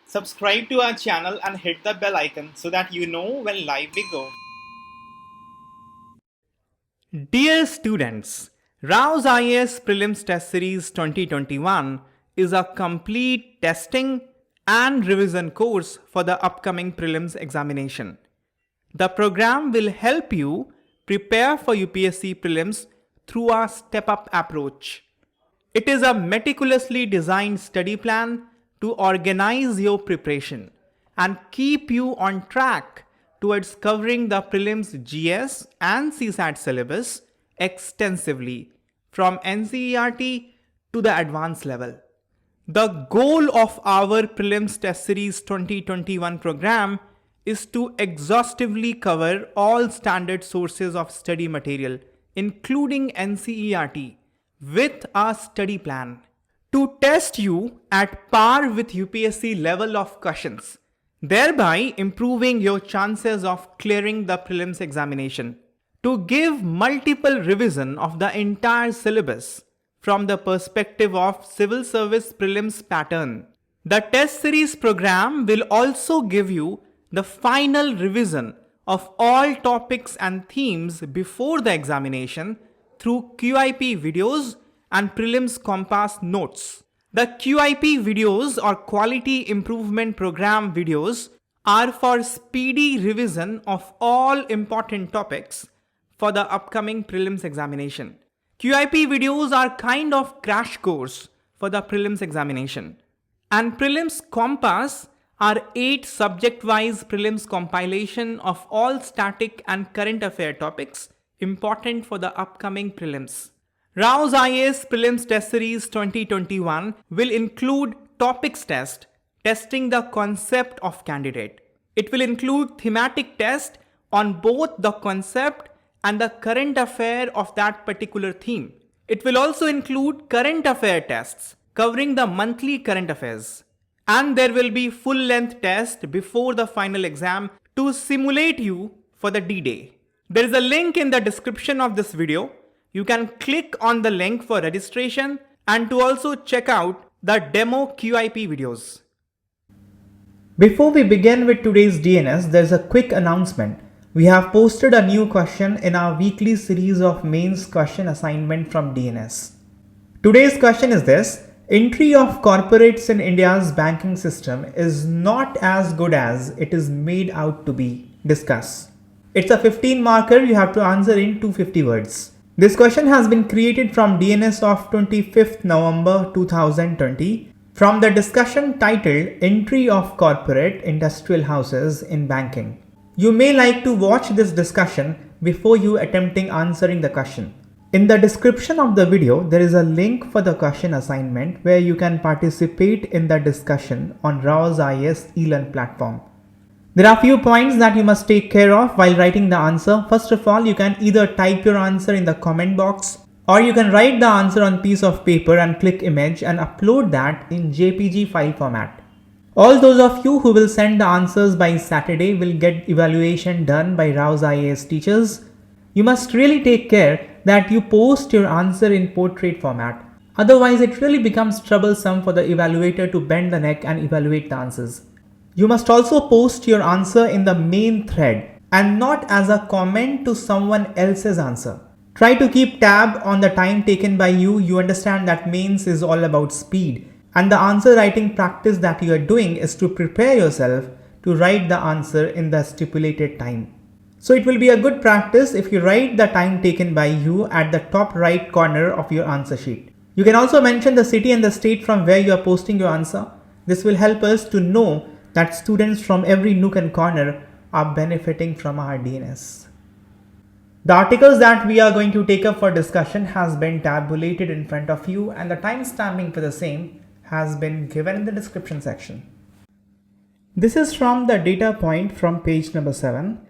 Subscribe to our channel and hit the bell icon so that you know when live we go. Dear students, Rao's IAS Prelims Test Series 2021 is a complete testing and revision course for the upcoming prelims examination. The program will help you prepare for UPSC prelims through a step-up approach. It is a meticulously designed study plan to organize your preparation and keep you on track towards covering the prelims GS and CSAT syllabus extensively from NCERT to the advanced level. The goal of our Prelims Test Series 2021 program is to exhaustively cover all standard sources of study material, including NCERT, with a study plan to test you at par with UPSC level of questions, thereby improving your chances of clearing the prelims examination. To give multiple revision of the entire syllabus from the perspective of civil service prelims pattern. The test series program will also give you the final revision of all topics and themes before the examination through QIP videos and prelims compass notes. The QIP videos or Quality Improvement Program videos are for speedy revision of all important topics for the upcoming prelims examination. QIP videos are kind of crash course for the prelims examination. And prelims compass are 8 subject-wise prelims compilation of all static and current affair topics important for the upcoming prelims. Rao's IAS Prelims Test Series 2021 will include topics test, testing the concept of candidate. It will include thematic test on both the concept and the current affair of that particular theme. It will also include current affair tests covering the monthly current affairs. And there will be full-length test before the final exam to simulate you for the D-Day. There is a link in the description of this video. You can click on the link for registration and to also check out the demo QIP videos. Before we begin with today's DNS, there's a quick announcement. We have posted a new question in our weekly series of mains question assignment from DNS. Today's question is this: entry of corporates in India's banking system is not as good as it is made out to be. Discuss. It's a 15 marker, you have to answer in 250 words. This question has been created from DNS of 25th November 2020 from the discussion titled Entry of Corporate Industrial Houses in Banking. You may like to watch this discussion before you attempting answering the question. In the description of the video, there is a link for the question assignment where you can participate in the discussion on Rao's IAS eLearn platform. There are few points that you must take care of while writing the answer. First of all, you can either type your answer in the comment box or you can write the answer on piece of paper and click image and upload that in JPG file format. All those of you who will send the answers by Saturday will get evaluation done by Rao's IAS teachers. You must really take care that you post your answer in portrait format. Otherwise, it really becomes troublesome for the evaluator to bend the neck and evaluate the answers. You must also post your answer in the main thread and not as a comment to someone else's answer. Try to keep tab on the time taken by you. You understand that mains is all about speed, and the answer writing practice that you are doing is to prepare yourself to write the answer in the stipulated time. So it will be a good practice if you write the time taken by you at the top right corner of your answer sheet. You can also mention the city and the state from where you are posting your answer. This will help us to know that students from every nook and corner are benefiting from our DNS. The articles that we are going to take up for discussion has been tabulated in front of you and the timestamping for the same has been given in the description section. This is from the data point from page number 7.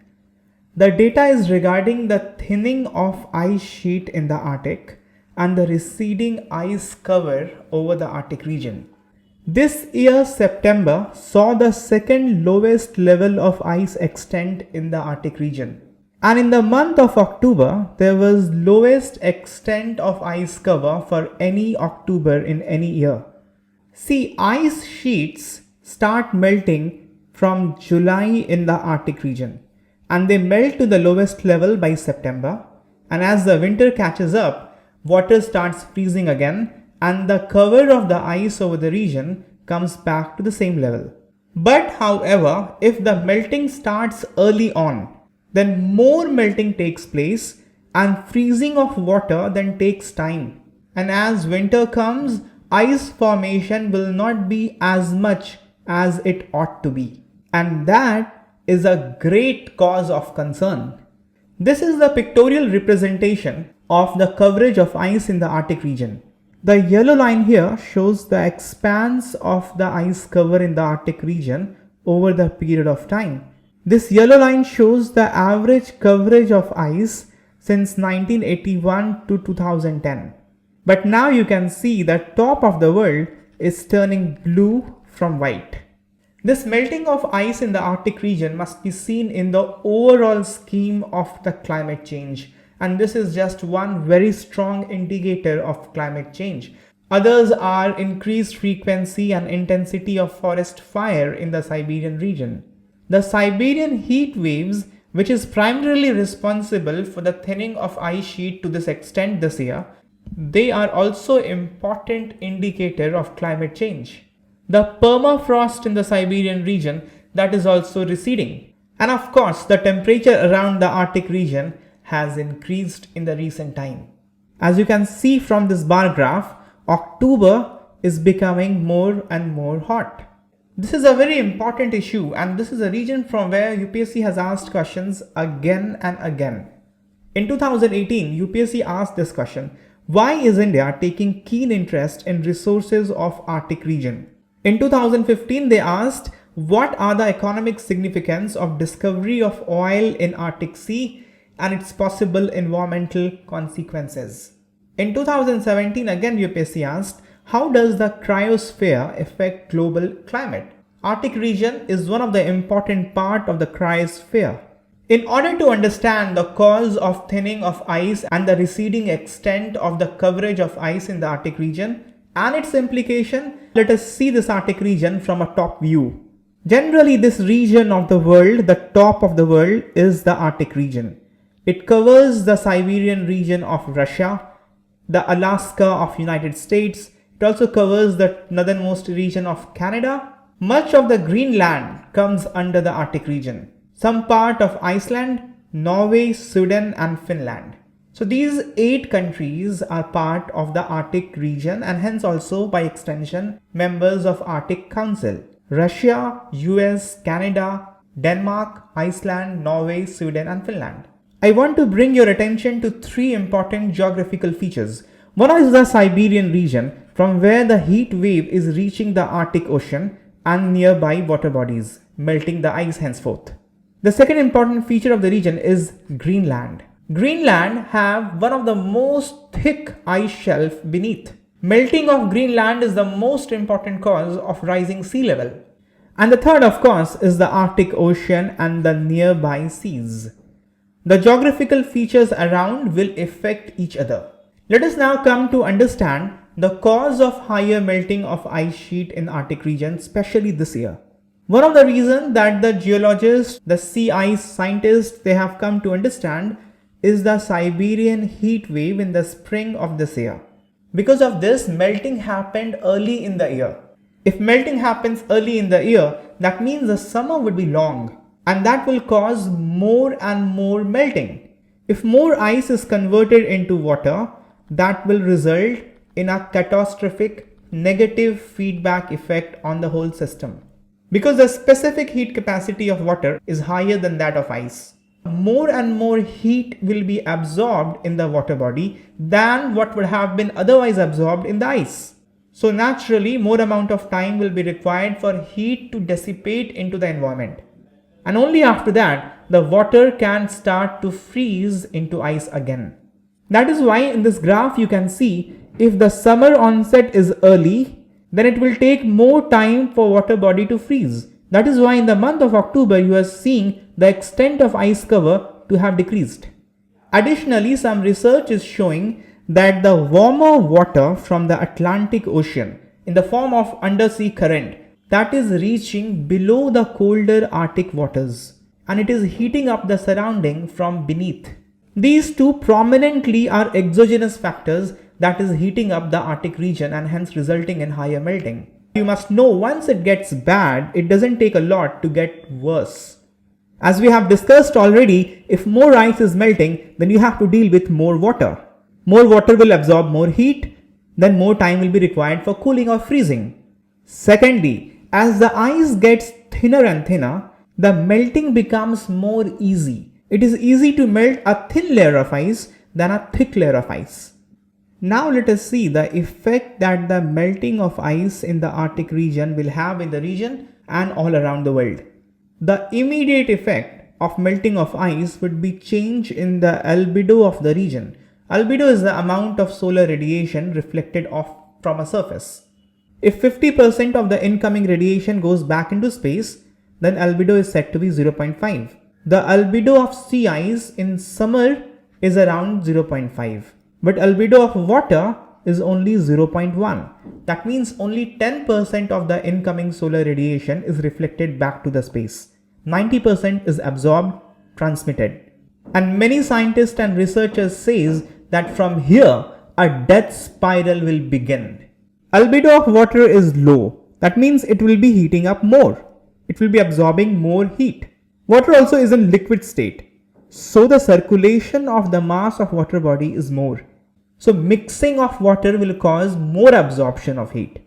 The data is regarding the thinning of ice sheet in the Arctic and the receding ice cover over the Arctic region. This year September saw the second lowest level of ice extent in the Arctic region. And in the month of October, there was lowest extent of ice cover for any October in any year. See, ice sheets start melting from July in the Arctic region, and they melt to the lowest level by September. And as the winter catches up, water starts freezing again, and the cover of the ice over the region comes back to the same level. But however, if the melting starts early on, then more melting takes place and freezing of water then takes time. And as winter comes, ice formation will not be as much as it ought to be. And that is a great cause of concern. This is the pictorial representation of the coverage of ice in the Arctic region. The yellow line here shows the expanse of the ice cover in the Arctic region over the period of time. This yellow line shows the average coverage of ice since 1981 to 2010. But now you can see the top of the world is turning blue from white. This melting of ice in the Arctic region must be seen in the overall scheme of the climate change. And this is just one very strong indicator of climate change. Others are increased frequency and intensity of forest fire in the Siberian region. The Siberian heat waves, which is primarily responsible for the thinning of ice sheet to this extent this year, they are also important indicator of climate change. The permafrost in the Siberian region, that is also receding. And of course, the temperature around the Arctic region has increased in the recent time. As you can see from this bar graph, October is becoming more and more hot. This is a very important issue, and this is a region from where UPSC has asked questions again and again. In 2018, UPSC asked this question: why is India taking keen interest in resources of Arctic region? In 2015, they asked, what are the economic significance of discovery of oil in Arctic Sea and its possible environmental consequences? In 2017, again UPSC asked, how does the cryosphere affect global climate? Arctic region is one of the important part of the cryosphere. In order to understand the cause of thinning of ice and the receding extent of the coverage of ice in the Arctic region and its implication, let us see this Arctic region from a top view. Generally, this region of the world, the top of the world, is the Arctic region. It covers the Siberian region of Russia, the Alaska of United States. It also covers the northernmost region of Canada. Much of the Greenland comes under the Arctic region. Some part of Iceland, Norway, Sweden and Finland. So these 8 countries are part of the Arctic region and hence also by extension members of Arctic Council. Russia, US, Canada, Denmark, Iceland, Norway, Sweden and Finland. I want to bring your attention to 3 important geographical features. One is the Siberian region, from where the heat wave is reaching the Arctic Ocean and nearby water bodies, melting the ice henceforth. The second important feature of the region is Greenland. Greenland have one of the most thick ice shelf beneath. Melting of Greenland is the most important cause of rising sea level. And the third, of course, is the Arctic Ocean and the nearby seas. The geographical features around will affect each other. Let us now come to understand the cause of higher melting of ice sheet in Arctic region, especially this year. One of the reasons that the geologists, the sea ice scientists, they have come to understand is the Siberian heat wave in the spring of this year. Because of this, melting happened early in the year. If melting happens early in the year, that means the summer would be long and that will cause more and more melting. If more ice is converted into water, that will result in a catastrophic negative feedback effect on the whole system. Because the specific heat capacity of water is higher than that of ice, more and more heat will be absorbed in the water body than what would have been otherwise absorbed in the ice. So naturally, more amount of time will be required for heat to dissipate into the environment. And only after that, the water can start to freeze into ice again. That is why in this graph you can see, if the summer onset is early, then it will take more time for water body to freeze. That is why in the month of October you are seeing the extent of ice cover to have decreased. Additionally, some research is showing that the warmer water from the Atlantic Ocean in the form of undersea current that is reaching below the colder Arctic waters, and it is heating up the surrounding from beneath. These two prominently are exogenous factors that is heating up the Arctic region and hence resulting in higher melting. You must know once it gets bad, it doesn't take a lot to get worse. As we have discussed already, if more ice is melting, then you have to deal with more water. More water will absorb more heat, then more time will be required for cooling or freezing. Secondly, as the ice gets thinner and thinner, the melting becomes more easy. It is easy to melt a thin layer of ice than a thick layer of ice. Now let us see the effect that the melting of ice in the Arctic region will have in the region and all around the world. The immediate effect of melting of ice would be change in the albedo of the region. Albedo is the amount of solar radiation reflected off from a surface. If 50% of the incoming radiation goes back into space, then albedo is said to be 0.5. The albedo of sea ice in summer is around 0.5. But albedo of water is only 0.1. That means only 10% of the incoming solar radiation is reflected back to the space. 90% is absorbed, transmitted. And many scientists and researchers says that from here a death spiral will begin. Albedo of water is low. That means it will be heating up more. It will be absorbing more heat. Water also is in liquid state. So the circulation of the mass of water body is more. So mixing of water will cause more absorption of heat.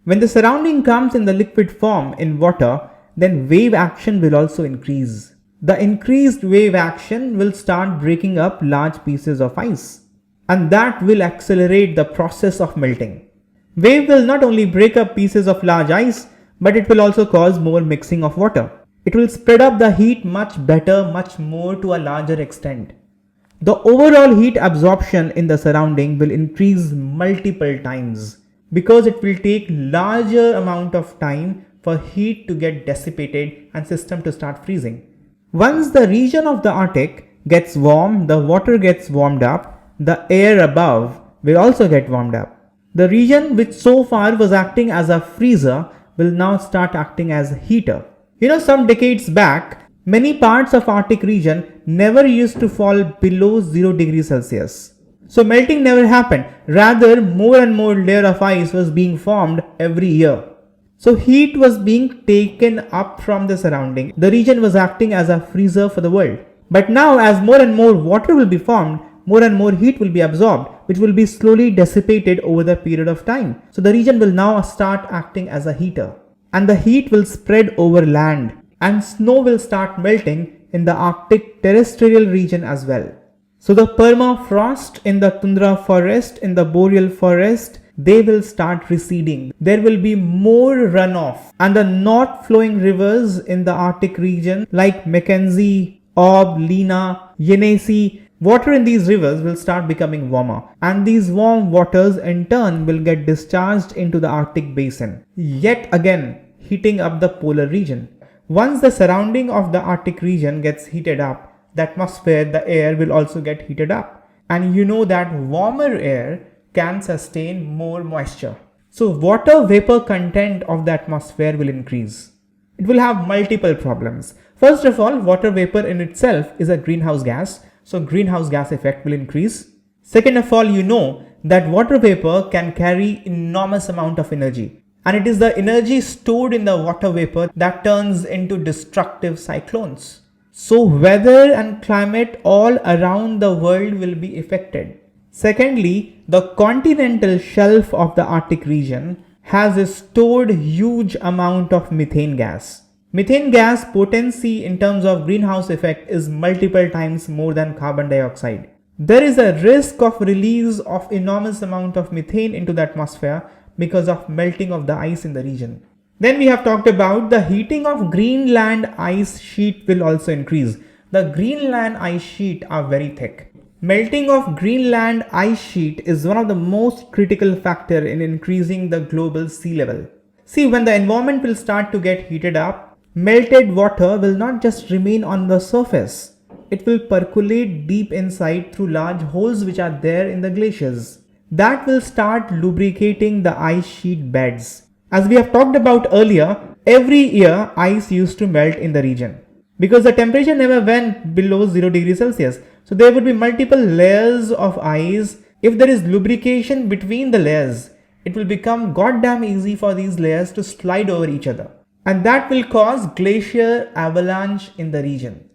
When the surrounding comes in the liquid form in water, then wave action will also increase. The increased wave action will start breaking up large pieces of ice, and that will accelerate the process of melting. Wave will not only break up pieces of large ice, but it will also cause more mixing of water. It will spread up the heat much better, much more to a larger extent. The overall heat absorption in the surrounding will increase multiple times because it will take larger amount of time for heat to get dissipated and system to start freezing. Once the region of the Arctic gets warm, the water gets warmed up, the air above will also get warmed up. The region which so far was acting as a freezer will now start acting as a heater. Some decades back, many parts of Arctic region never used to fall below 0 degrees Celsius. So melting never happened. Rather, more and more layer of ice was being formed every year. So heat was being taken up from the surrounding. The region was acting as a freezer for the world. But now as more and more water will be formed, more and more heat will be absorbed, which will be slowly dissipated over the period of time. So the region will now start acting as a heater. And the heat will spread over land. And snow will start melting in the Arctic terrestrial region as well. So the permafrost in the tundra forest, in the boreal forest, they will start receding. There will be more runoff. And the north flowing rivers in the Arctic region like Mackenzie, Ob, Lena, Yenisei, water in these rivers will start becoming warmer. And these warm waters in turn will get discharged into the Arctic basin. Yet again, heating up the polar region. Once the surrounding of the Arctic region gets heated up, the atmosphere, the air will also get heated up. And you know that warmer air can sustain more moisture. So water vapor content of the atmosphere will increase. It will have multiple problems. First of all, water vapor in itself is a greenhouse gas. So greenhouse gas effect will increase. Second of all, you know that water vapor can carry enormous amount of energy. And it is the energy stored in the water vapor that turns into destructive cyclones. So weather and climate all around the world will be affected. Secondly, the continental shelf of the Arctic region has a stored huge amount of methane gas. Methane gas potency in terms of greenhouse effect is multiple times more than carbon dioxide. There is a risk of release of enormous amount of methane into the atmosphere because of melting of the ice in the region. Then we have talked about the heating of Greenland ice sheet will also increase. The Greenland ice sheet are very thick. Melting of Greenland ice sheet is one of the most critical factor in increasing the global sea level. See, when the environment will start to get heated up, melted water will not just remain on the surface. it will percolate deep inside through large holes which are there in the glaciers. That will start lubricating the ice sheet beds. As we have talked about earlier, every year ice used to melt in the region because the temperature never went below 0 degrees Celsius. So there would be multiple layers of ice. If there is lubrication between the layers, it will become goddamn easy for these layers to slide over each other. And that will cause glacier avalanche in the region.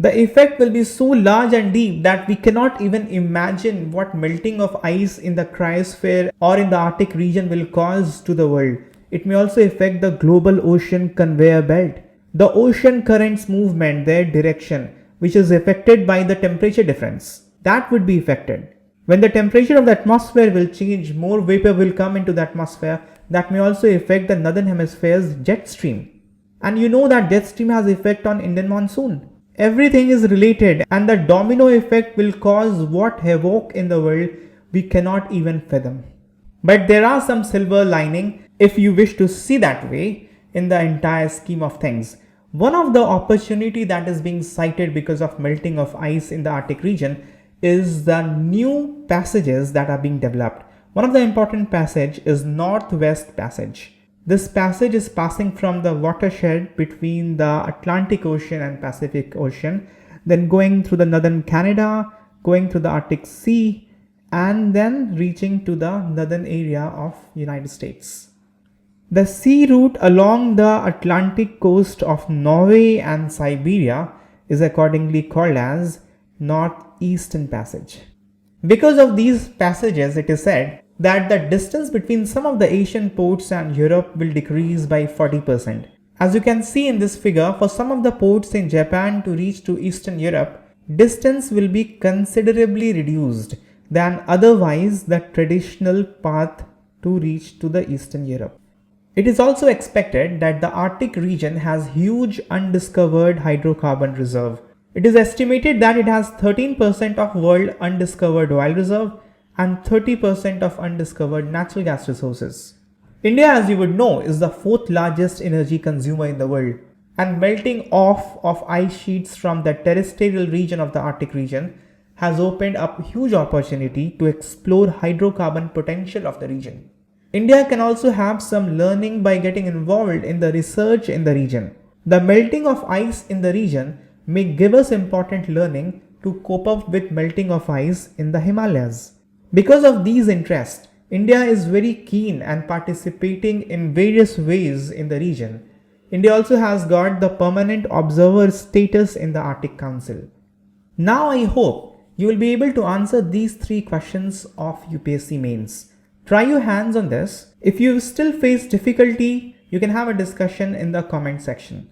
The effect will be so large and deep that we cannot even imagine what melting of ice in the cryosphere or in the Arctic region will cause to the world. It may also affect the global ocean conveyor belt, the ocean currents movement, their direction, which is affected by the temperature difference. That would be affected. When the temperature of the atmosphere will change, more vapor will come into the atmosphere. That may also affect the northern hemisphere's jet stream. And you know that jet stream has effect on Indian monsoon. Everything is related, and the domino effect will cause what havoc in the world we cannot even fathom. But there are some silver lining if you wish to see that way in the entire scheme of things. One of the opportunity that is being cited because of melting of ice in the Arctic region is the new passages that are being developed. One of the important passage is Northwest Passage. This passage is passing from the watershed between the Atlantic Ocean and Pacific Ocean, then going through the northern Canada, going through the Arctic Sea, and then reaching to the northern area of United States. The sea route along the Atlantic coast of Norway and Siberia is accordingly called as Northeastern Passage. Because of these passages, it is said that the distance between some of the Asian ports and Europe will decrease by 40%. As you can see in this figure, for some of the ports in Japan to reach to Eastern Europe, distance will be considerably reduced than otherwise the traditional path to reach to the Eastern Europe. It is also expected that the Arctic region has huge undiscovered hydrocarbon reserve. It is estimated that it has 13% of world undiscovered oil reserve and 30% of undiscovered natural gas resources. India, as you would know, is the fourth largest energy consumer in the world, and melting off of ice sheets from the terrestrial region of the Arctic region has opened up huge opportunity to explore hydrocarbon potential of the region. India can also have some learning by getting involved in the research in the region. The melting of ice in the region may give us important learning to cope up with melting of ice in the Himalayas. Because of these interests, India is very keen and participating in various ways in the region. India also has got the permanent observer status in the Arctic Council. Now I hope you will be able to answer these 3 questions of UPSC mains. Try your hands on this. If you still face difficulty, you can have a discussion in the comment section.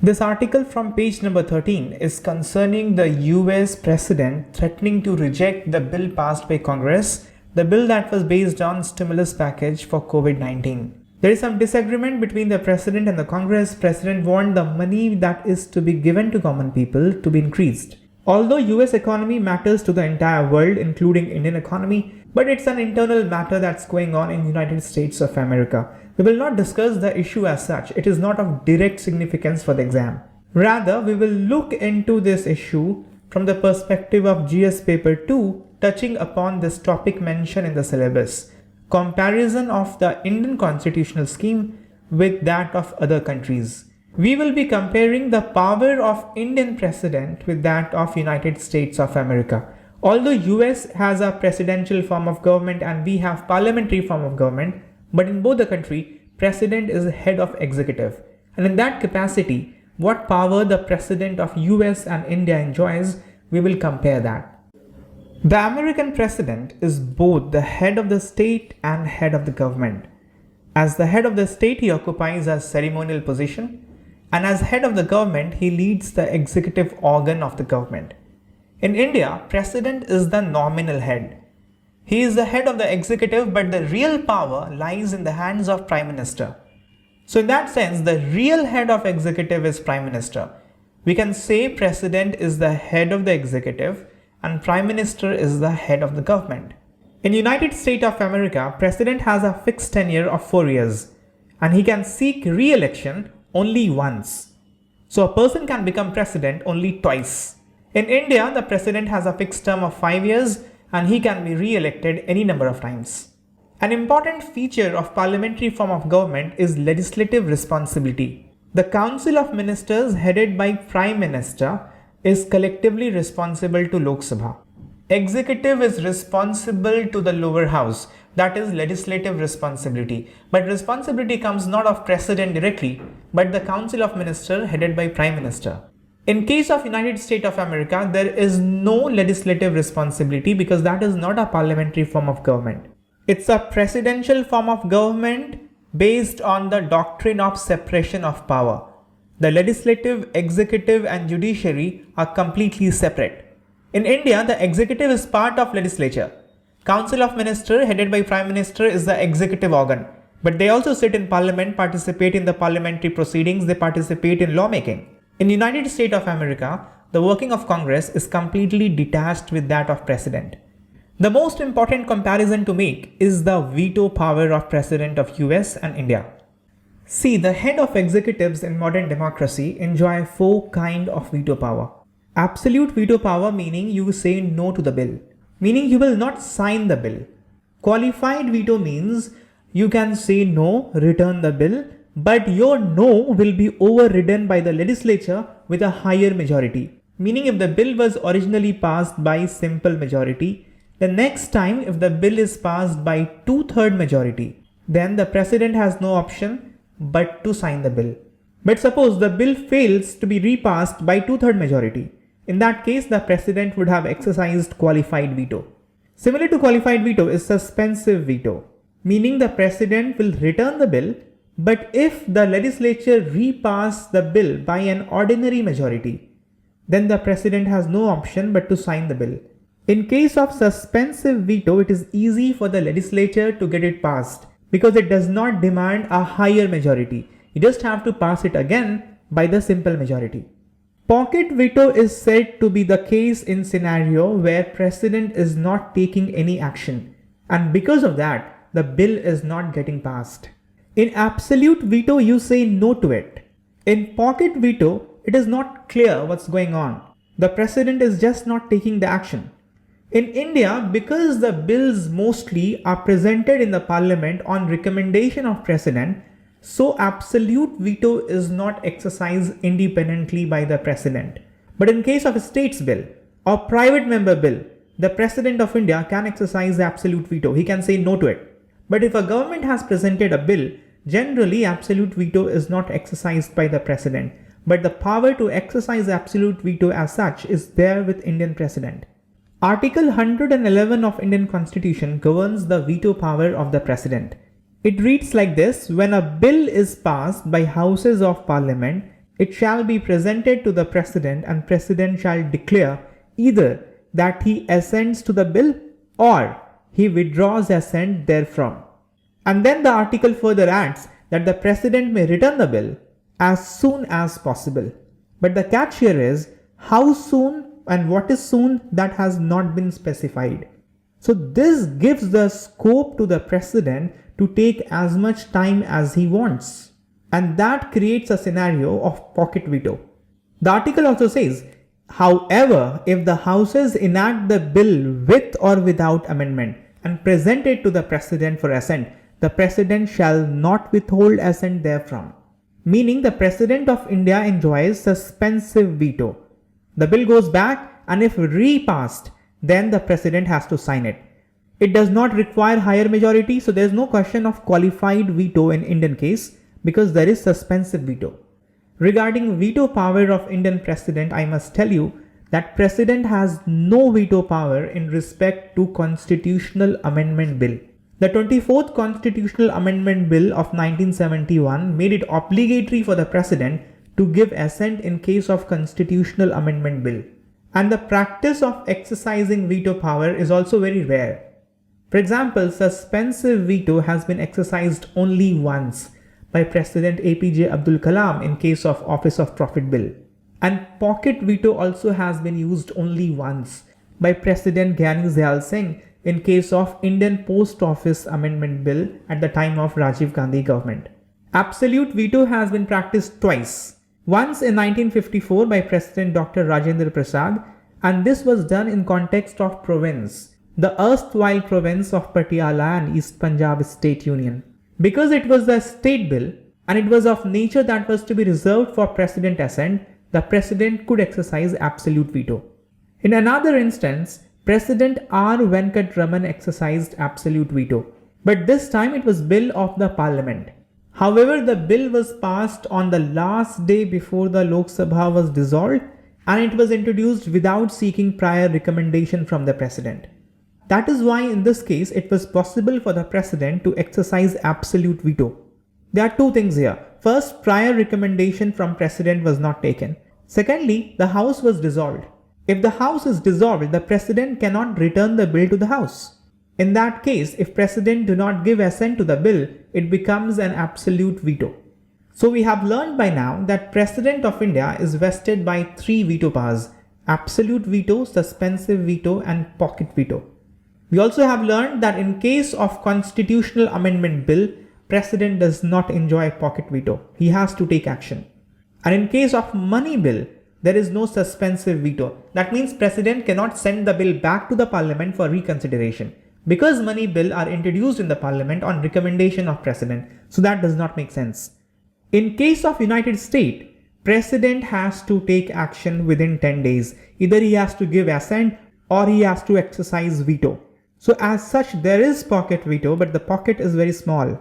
This article from page number 13 is concerning the US President threatening to reject the bill passed by Congress, the bill that was based on stimulus package for COVID-19. There is some disagreement between the President and the Congress. President warned the money that is to be given to common people to be increased. Although US economy matters to the entire world, including Indian economy, but it's an internal matter that's going on in United States of America. We will not discuss the issue as such. It is not of direct significance for the exam. Rather, we will look into this issue from the perspective of GS paper 2, touching upon this topic mentioned in the syllabus. Comparison of the Indian constitutional scheme with that of other countries. We will be comparing the power of Indian President with that of United States of America. Although US has a presidential form of government and we have parliamentary form of government, but in both the country, President is head of executive. And in that capacity, what power the President of US and India enjoys, we will compare that. The American President is both the head of the state and head of the government. As the head of the state, he occupies a ceremonial position, and as head of the government, he leads the executive organ of the government. In India, President is the nominal head. He is the head of the executive, but the real power lies in the hands of Prime Minister. So in that sense, the real head of executive is Prime Minister. We can say President is the head of the executive and Prime Minister is the head of the government. In United States of America, President has a fixed tenure of 4 years and he can seek re-election only once. So a person can become president only twice. In India, the president has a fixed term of 5 years and he can be re-elected any number of times. An important feature of parliamentary form of government is legislative responsibility. The Council of Ministers headed by Prime Minister is collectively responsible to Lok Sabha. Executive is responsible to the lower house, that is legislative responsibility. But responsibility comes not of President directly, but the Council of Ministers headed by Prime Minister. In case of United States of America, there is no legislative responsibility because that is not a parliamentary form of government. It's a presidential form of government based on the doctrine of separation of power. The legislative, executive and judiciary are completely separate. In India, the executive is part of legislature. Council of Ministers headed by Prime Minister is the executive organ. But they also sit in parliament, participate in the parliamentary proceedings, they participate in lawmaking. In the United States of America, the working of Congress is completely detached with that of President. The most important comparison to make is the veto power of President of US and India. See, the head of executives in modern democracy enjoy 4 kinds of veto power. Absolute veto power meaning you say no to the bill, meaning you will not sign the bill. Qualified veto means you can say no, return the bill, but your no will be overridden by the legislature with a higher majority. Meaning if the bill was originally passed by simple majority, the next time if the bill is passed by 2/3 majority, then the president has no option but to sign the bill. But suppose the bill fails to be repassed by 2/3 majority. In that case, the president would have exercised qualified veto. Similar to qualified veto is suspensive veto, meaning the president will return the bill, but if the legislature repass the bill by an ordinary majority, then the president has no option but to sign the bill. In case of suspensive veto, it is easy for the legislature to get it passed because it does not demand a higher majority. You just have to pass it again by the simple majority. Pocket veto is said to be the case in scenario where president is not taking any action, and because of that, the bill is not getting passed. In absolute veto, you say no to it. In pocket veto, it is not clear what's going on. The president is just not taking the action. In India, because the bills mostly are presented in the parliament on recommendation of president, so absolute veto is not exercised independently by the president. But in case of a state's bill or private member bill, the president of India can exercise absolute veto. He can say no to it. But if a government has presented a bill, generally absolute veto is not exercised by the president. But the power to exercise absolute veto as such is there with Indian president. Article 111 of Indian Constitution governs the veto power of the president. It reads like this: when a bill is passed by houses of parliament, it shall be presented to the president and president shall declare either that he assents to the bill or he withdraws assent therefrom. And then the article further adds that the president may return the bill as soon as possible. But the catch here is how soon and what is soon, that has not been specified. So this gives the scope to the president to take as much time as he wants, and that creates a scenario of pocket veto. The article also says, however, if the houses enact the bill with or without amendment and present it to the president for assent, the president shall not withhold assent therefrom. Meaning the president of India enjoys suspensive veto. The bill goes back, and if repassed, then the president has to sign it. It does not require higher majority, so there is no question of qualified veto in Indian case because there is suspensive veto. Regarding veto power of Indian president, I must tell you that president has no veto power in respect to constitutional amendment bill. The 24th Constitutional Amendment Bill of 1971 made it obligatory for the president to give assent in case of constitutional amendment bill. And the practice of exercising veto power is also very rare. For example, suspensive veto has been exercised only once by President APJ Abdul Kalam in case of Office of Profit Bill. And pocket veto also has been used only once by President Gyani Zail Singh in case of Indian Post Office Amendment Bill at the time of Rajiv Gandhi government. Absolute veto has been practiced twice. Once in 1954 by President Dr. Rajendra Prasad, and this was done in context of province, the erstwhile province of Patiala and East Punjab State Union. Because it was a state bill and it was of nature that was to be reserved for President assent, the President could exercise absolute veto. In another instance, President R. Venkat Raman exercised absolute veto, but this time it was bill of the Parliament. However, the bill was passed on the last day before the Lok Sabha was dissolved, and it was introduced without seeking prior recommendation from the President. That is why in this case it was possible for the President to exercise absolute veto. There are two things here. First, prior recommendation from President was not taken. Secondly, the House was dissolved. If the House is dissolved, the President cannot return the bill to the House. In that case, if President do not give assent to the bill, it becomes an absolute veto. So we have learned by now that President of India is vested by three veto powers: absolute veto, suspensive veto, and pocket veto. We also have learned that in case of constitutional amendment bill, President does not enjoy pocket veto. He has to take action. And in case of money bill, there is no suspensive veto. That means President cannot send the bill back to the Parliament for reconsideration, because money bill are introduced in the Parliament on recommendation of President. So that does not make sense. In case of United States, President has to take action within 10 days. Either he has to give assent or he has to exercise veto. So as such, there is pocket veto, but the pocket is very small.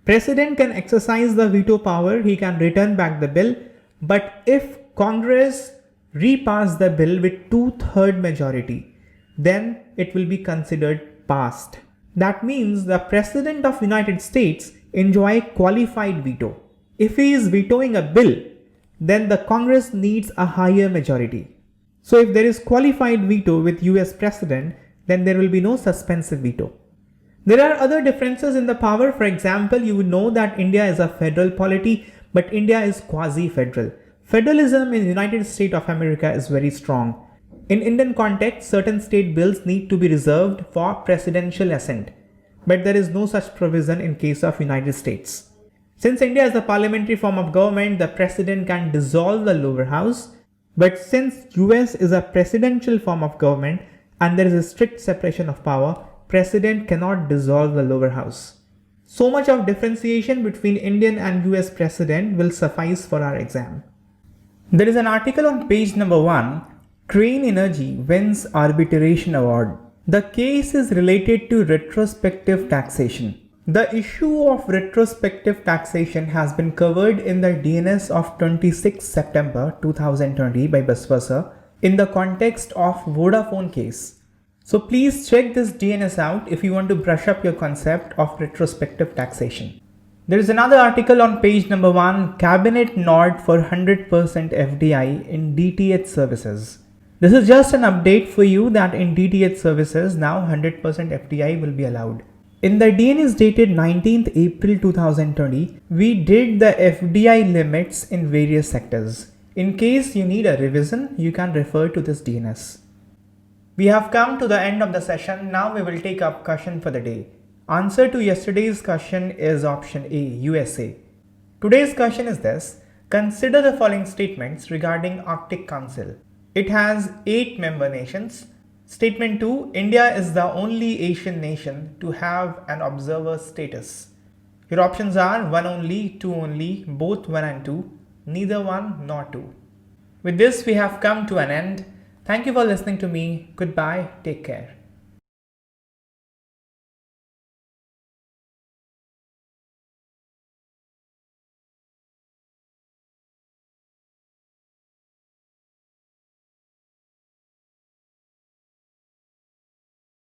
President can exercise the veto power, he can return back the bill, but if Congress repass the bill with 2/3 majority, then it will be considered passed. That means the President of United States enjoy qualified veto. If he is vetoing a bill, then the Congress needs a higher majority. So if there is qualified veto with US President, then there will be no suspensive veto. There are other differences in the power. For example, you would know that India is a federal polity, but India is quasi-federal. Federalism in United States of America is very strong. In Indian context, certain state bills need to be reserved for presidential assent, but there is no such provision in case of United States. Since India is a parliamentary form of government, the president can dissolve the lower house, but since US is a presidential form of government and there is a strict separation of power, President cannot dissolve the lower house. So much of differentiation between Indian and US President will suffice for our exam. There is an article on page number 1, Cairn Energy wins arbitration award. The case is related to retrospective taxation. The issue of retrospective taxation has been covered in the DNS of 26 September 2020 by Baswasa in the context of Vodafone case. So please check this DNS out if you want to brush up your concept of retrospective taxation. There is another article on page number 1, Cabinet nod for 100% FDI in DTH services. This is just an update for you that in DTH services now 100% FDI will be allowed. In the DNS dated 19th April 2020, we did the FDI limits in various sectors. In case you need a revision, you can refer to this DNS. We have come to the end of the session. Now we will take up question for the day. Answer to yesterday's question is option A, USA. Today's question is this. Consider the following statements regarding Arctic Council. It has 8 member nations. Statement 2, India is the only Asian nation to have an observer status. Your options are 1 only, 2 only, both 1 and 2, neither 1 nor 2. With this, we have come to an end. Thank you for listening to me. Goodbye. Take care.